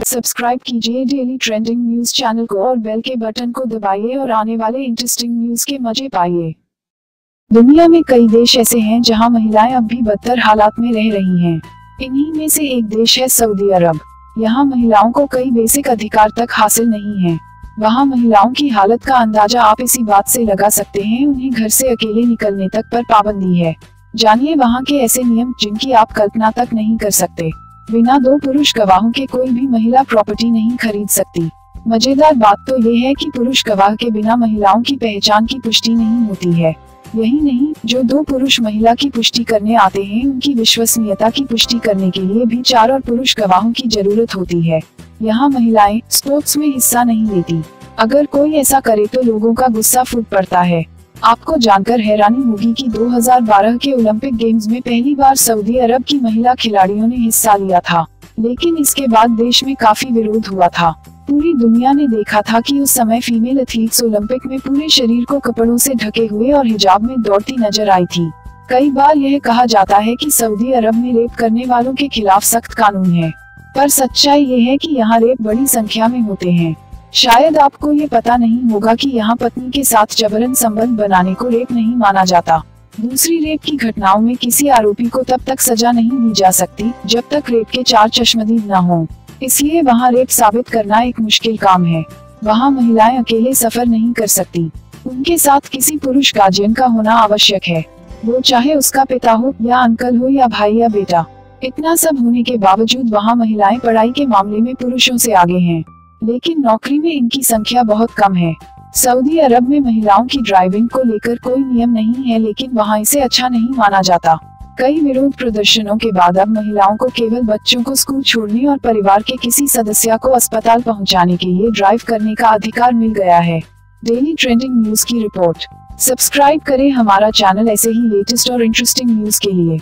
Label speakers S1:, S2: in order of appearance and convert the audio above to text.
S1: Subscribe कीजिए daily trending news channel को और बेल के बटन को दबाइए और आने वाले इंटरेस्टिंग न्यूज के मजे पाइए। दुनिया में कई देश ऐसे हैं जहां महिलाएं अब भी बदतर हालात में रह रही हैं। इन्हीं में से एक देश है सऊदी अरब। यहाँ महिलाओं को कई बेसिक अधिकार तक हासिल नहीं है। वहाँ महिलाओं की हालत का अंदाजा आप इसी बात से लगा सकते हैं, उन्हें घर से अकेले निकलने तक पर पाबंदी है। जानिए वहाँ के ऐसे नियम जिनकी आप कल्पना तक नहीं कर सकते। बिना 2 पुरुष गवाहों के कोई भी महिला प्रॉपर्टी नहीं खरीद सकती। मजेदार बात तो ये है कि पुरुष गवाह के बिना महिलाओं की पहचान की पुष्टि नहीं होती है। यही नहीं, जो 2 पुरुष महिला की पुष्टि करने आते हैं उनकी विश्वसनीयता की पुष्टि करने के लिए भी 4 और पुरुष गवाहों की जरूरत होती है। यहाँ महिलाएं स्पोर्ट्स में हिस्सा नहीं लेती। अगर कोई ऐसा करे तो लोगों का गुस्सा फूट पड़ता है। आपको जानकर हैरानी होगी कि 2012 के ओलंपिक गेम्स में पहली बार सऊदी अरब की महिला खिलाड़ियों ने हिस्सा लिया था, लेकिन इसके बाद देश में काफी विरोध हुआ था। पूरी दुनिया ने देखा था कि उस समय फीमेल एथलीट्स ओलंपिक में पूरे शरीर को कपड़ों से ढके हुए और हिजाब में दौड़ती नजर आई थी। कई बार यह कहा जाता है कि सऊदी अरब में रेप करने वालों के खिलाफ सख्त कानून है, पर सच्चाई ये है कि यहाँ रेप बड़ी संख्या में होते हैं। शायद आपको ये पता नहीं होगा कि यहाँ पत्नी के साथ जबरन संबंध बनाने को रेप नहीं माना जाता। दूसरी रेप की घटनाओं में किसी आरोपी को तब तक सजा नहीं दी जा सकती जब तक रेप के 4 चश्मदीद न हों। इसलिए वहाँ रेप साबित करना एक मुश्किल काम है। वहाँ महिलाएं अकेले सफर नहीं कर सकती, उनके साथ किसी पुरुष गार्जियन का होना आवश्यक है, वो चाहे उसका पिता हो या अंकल हो या भाई या बेटा। इतना सब होने के बावजूद वहाँ महिलाएं पढ़ाई के मामले में पुरुषों से आगे हैं, लेकिन नौकरी में इनकी संख्या बहुत कम है। सऊदी अरब में महिलाओं की ड्राइविंग को लेकर कोई नियम नहीं है, लेकिन वहाँ इसे अच्छा नहीं माना जाता। कई विरोध प्रदर्शनों के बाद अब महिलाओं को केवल बच्चों को स्कूल छोड़ने और परिवार के किसी सदस्य को अस्पताल पहुंचाने के लिए ड्राइव करने का अधिकार मिल गया है। डेली ट्रेंडिंग न्यूज की रिपोर्ट। सब्सक्राइब करें हमारा चैनल ऐसे ही लेटेस्ट और इंटरेस्टिंग न्यूज के लिए।